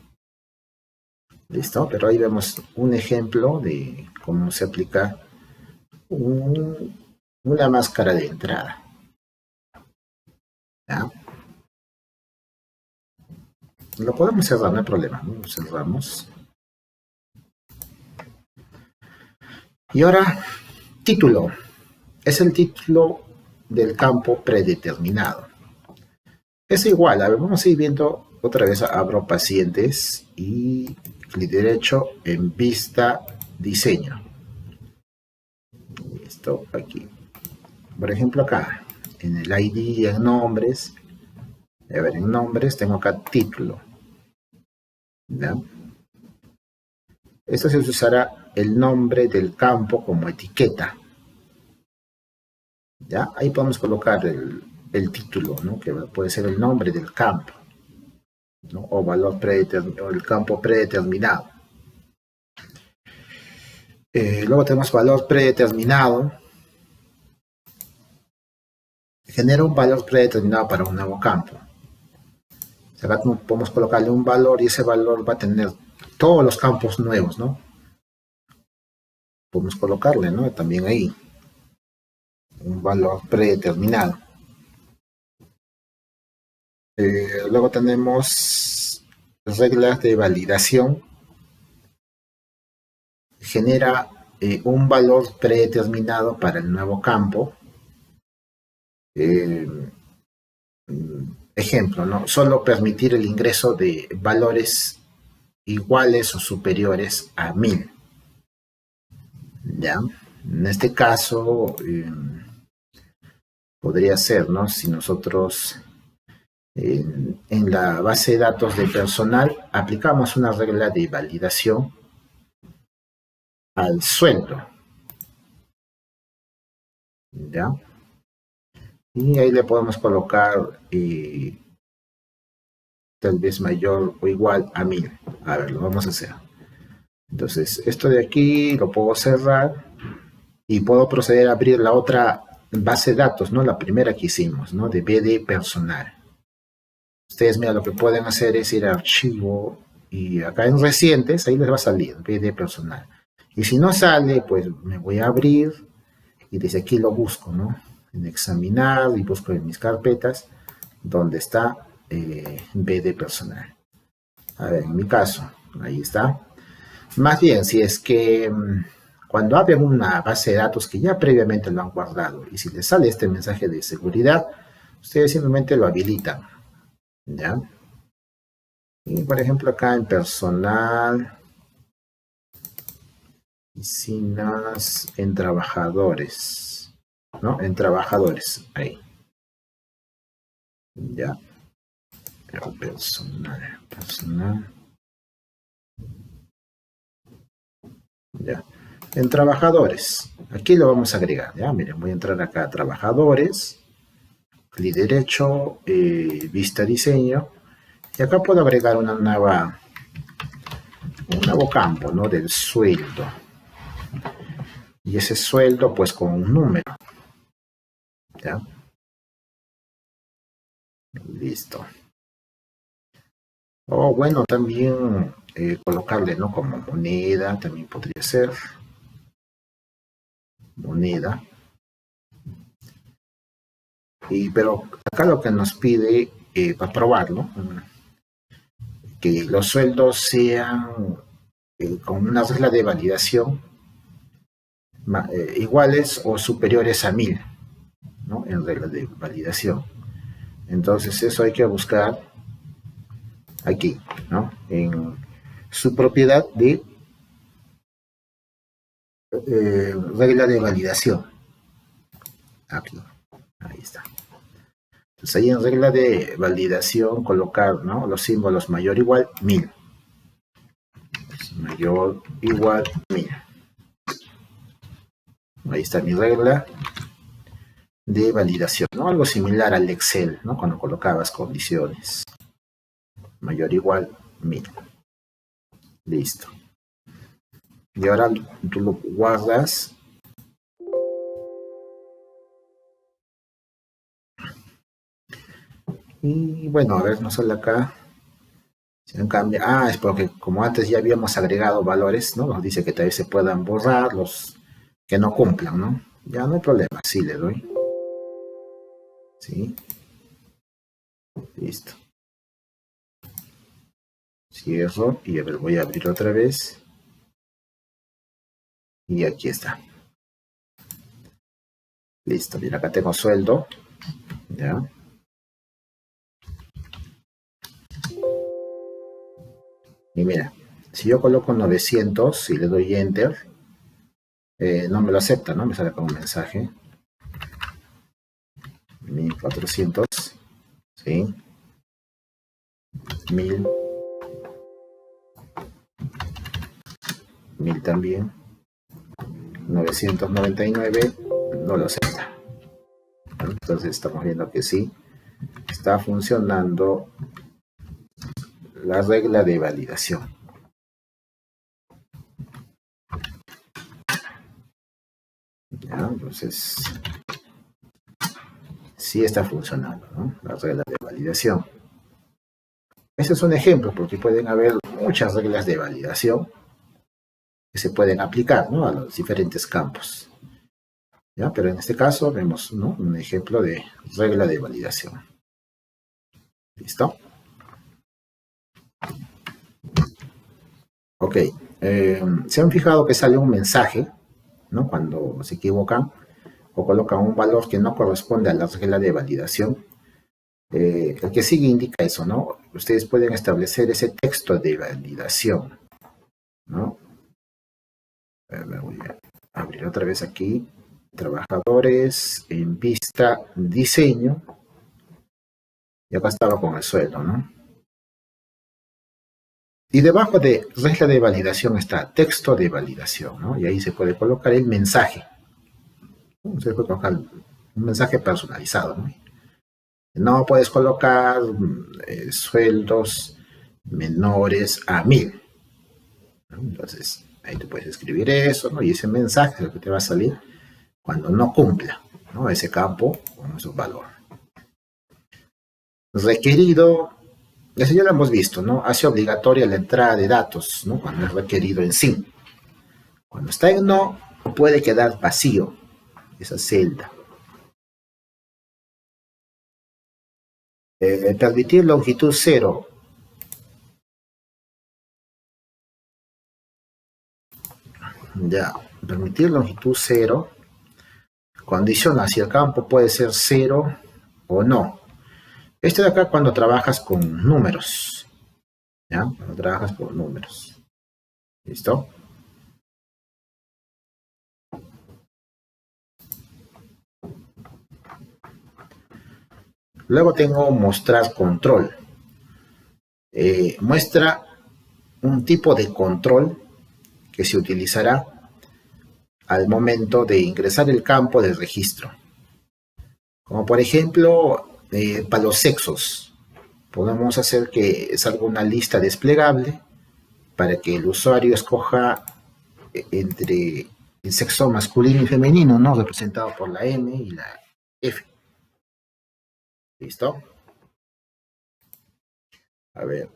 ¿Listo? Pero ahí vemos un ejemplo de cómo se aplica una máscara de entrada. ¿Ya? Lo podemos cerrar, no hay problema, ¿no? Lo cerramos. Y ahora, título. Es el título del campo predeterminado. Es igual, a ver, vamos a ir viendo otra vez. Abro pacientes y clic derecho en vista diseño. Listo, aquí. Por ejemplo, acá, en el ID, en nombres. A ver, en nombres tengo acá título. ¿Ya? Esto se usará el nombre del campo como etiqueta. ¿Ya? Ahí podemos colocar el título, ¿no? Que puede ser el nombre del campo, ¿no? O valor predeterminado, el campo predeterminado. Luego tenemos valor predeterminado. Genera un valor predeterminado para un nuevo campo. O sea, acá podemos colocarle un valor y ese valor va a tener todos los campos nuevos, ¿no? Podemos colocarle, ¿no? También ahí un valor predeterminado. Luego tenemos reglas de validación. Genera un valor predeterminado para el nuevo campo. Ejemplo, ¿no? Solo permitir el ingreso de valores iguales o superiores a 1000. ¿Ya? En este caso, podría ser, ¿no? Si nosotros en la base de datos de personal aplicamos una regla de validación al sueldo. ¿Ya? Y ahí le podemos colocar tal vez mayor o igual a 1000. A ver, lo vamos a hacer. Entonces, esto de aquí lo puedo cerrar y puedo proceder a abrir la otra base de datos, ¿no? La primera que hicimos, ¿no? De BD personal. Ustedes, mira, lo que pueden hacer es ir a archivo y acá en recientes, ahí les va a salir BD personal. Y si no sale, pues me voy a abrir y desde aquí lo busco, ¿no? En examinar y busco en mis carpetas donde está BD personal. A ver, en mi caso, ahí está. Más bien, si es que cuando abren una base de datos que ya previamente lo han guardado y si les sale este mensaje de seguridad, ustedes simplemente lo habilitan, ¿ya? Y por ejemplo acá en personal, piscinas, en trabajadores, ¿no? En trabajadores, ahí, ¿ya? Personal, ya. En trabajadores, aquí lo vamos a agregar, ¿ya? Miren, voy a entrar acá a trabajadores, clic derecho, vista diseño, y acá puedo agregar un nuevo campo, ¿no? Del sueldo. Y ese sueldo, pues, con un número. ¿Ya? Listo. O bueno, también colocarle, ¿no? Como moneda, también podría ser. Moneda. Pero acá lo que nos pide, para probarlo, que los sueldos sean con una regla de validación iguales o superiores a 1000, ¿no? En regla de validación. Entonces eso hay que buscar aquí, ¿no? En su propiedad de regla de validación. Aquí, ahí está. Entonces ahí en regla de validación colocar, ¿no? Los símbolos mayor igual 1000. Mayor igual 1000. Ahí está mi regla de validación, ¿no? Algo similar al Excel, ¿no? Cuando colocabas condiciones. Mayor igual 1000. Listo. Y ahora tú lo guardas. Y bueno, a ver, no sale acá. Si no cambia, es porque como antes ya habíamos agregado valores, ¿no? Nos dice que tal vez se puedan borrar los que no cumplan, ¿no? Ya no hay problema, sí le doy. Sí. Listo. Cierro y a ver, voy a abrir otra vez. Y aquí está. Listo, mira, acá tengo sueldo. ¿Ya? Y mira, si yo coloco 900 y le doy Enter, no me lo acepta, ¿no? Me sale como un mensaje. 1400, ¿sí? 1000. 1000 también. 999, no lo acepta. Entonces estamos viendo que sí, está funcionando la regla de validación. ¿Ya? Entonces, sí está funcionando, ¿no? La regla de validación. Ese es un ejemplo, porque pueden haber muchas reglas de validación que se pueden aplicar, ¿no? A los diferentes campos. ¿Ya? Pero en este caso vemos, ¿no? Un ejemplo de regla de validación. ¿Listo? Ok. ¿Se han fijado que sale un mensaje, ¿no? Cuando se equivocan o colocan un valor que no corresponde a la regla de validación? El que sigue indica eso, ¿no? Ustedes pueden establecer ese texto de validación, ¿no? Me voy a abrir otra vez aquí. Trabajadores, en vista, diseño. Y acá estaba con el sueldo, ¿no? Y debajo de regla de validación está texto de validación, ¿no? Y ahí se puede colocar el mensaje. Se puede colocar un mensaje personalizado, ¿no? No puedes colocar sueldos menores a 1000, ¿no? Entonces, ahí tú puedes escribir eso, ¿no? Y ese mensaje es lo que te va a salir cuando no cumpla, ¿no? Ese campo con esos valores. Requerido Eso ya lo hemos visto, ¿no? Hace obligatoria la entrada de datos, ¿no? Cuando es requerido en sí. Cuando está en no, puede quedar vacío esa celda. Permitir longitud 0. Ya, permitir longitud 0 condiciona si el campo puede ser 0 o no. Este de acá cuando trabajas con números. ¿Ya? Cuando trabajas con números. ¿Listo? Luego tengo mostrar control. Muestra un tipo de control que se utilizará al momento de ingresar el campo del registro. Como por ejemplo, para los sexos, podemos hacer que salga una lista desplegable para que el usuario escoja entre el sexo masculino y femenino, ¿no? Representado por la M y la F. ¿Listo? A ver.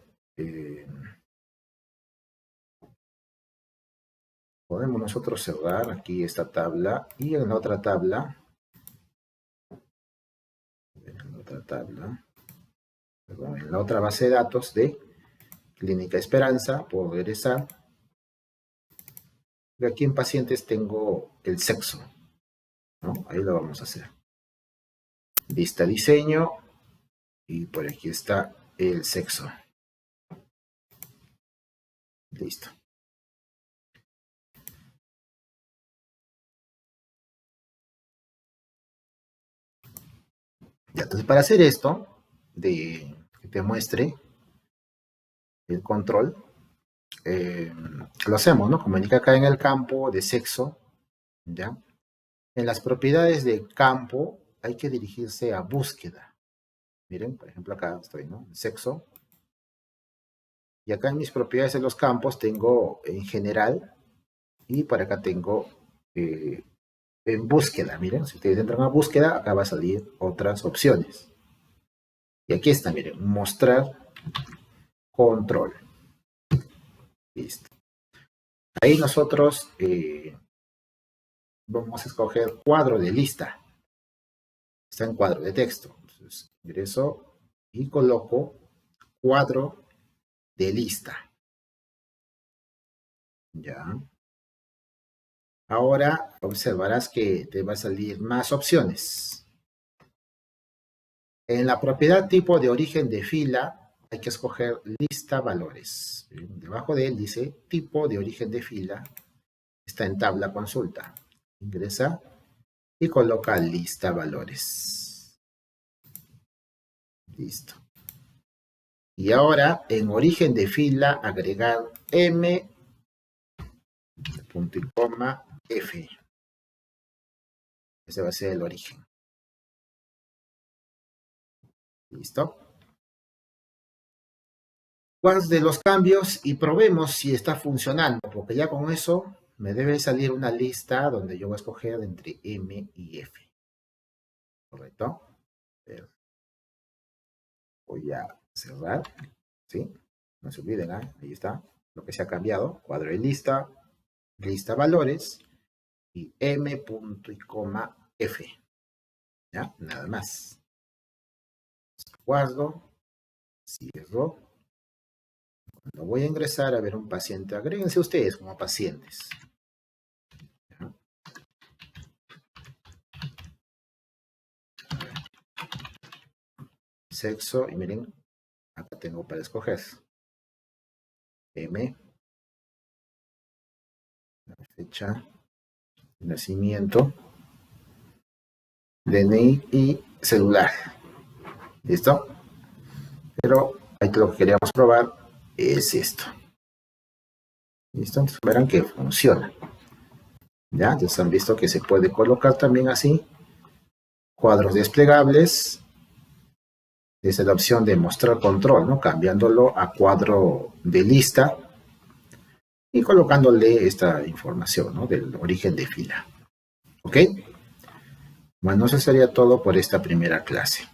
Podemos nosotros cerrar aquí esta tabla y en la otra tabla, perdón, en la otra base de datos de Clínica Esperanza, puedo regresar. Y aquí en pacientes tengo el sexo, ¿no? Ahí lo vamos a hacer. Lista diseño y por aquí está el sexo. Listo. Ya, entonces para hacer esto, que te muestre el control, lo hacemos, ¿no? Como indica acá en el campo de sexo, ¿ya? En las propiedades de campo hay que dirigirse a búsqueda. Miren, por ejemplo acá estoy, ¿no? Sexo. Y acá en mis propiedades de los campos tengo en general y por acá tengo en búsqueda. Miren, si ustedes entran a búsqueda, acá va a salir otras opciones. Y aquí está, miren, mostrar control. Listo. Ahí nosotros vamos a escoger cuadro de lista. Está en cuadro de texto. Entonces, ingreso y coloco cuadro de lista. Ya. Ahora observarás que te va a salir más opciones. En la propiedad tipo de origen de fila hay que escoger lista valores. Debajo de él dice tipo de origen de fila. Está en tabla consulta. Ingresa y coloca lista valores. Listo. Y ahora en origen de fila agregar M, punto y coma, F. Ese va a ser el origen. ¿Listo? ¿Cuáles de los cambios? Y probemos si está funcionando, porque ya con eso me debe salir una lista donde yo voy a escoger entre M y F. ¿Correcto? Voy a cerrar. ¿Sí? No se olviden, ¿eh? Ahí está lo que se ha cambiado. Cuadro de lista, lista valores y M, punto y coma, F. ¿Ya? Nada más. Guardo, cierro. Cuando voy a ingresar a ver un paciente, agréguense ustedes como pacientes. ¿Ya? Sexo, y miren, acá tengo para escoger. M, la fecha de nacimiento, DNI y celular. ¿Listo? Pero ahí lo que queríamos probar es esto. ¿Listo? Entonces verán que funciona. ¿Ya? Entonces han visto que se puede colocar también así cuadros desplegables desde la opción de mostrar control, ¿no? Cambiándolo a cuadro de lista y colocándole esta información, ¿no? Del origen de fila. ¿Ok? Bueno, eso sería todo por esta primera clase.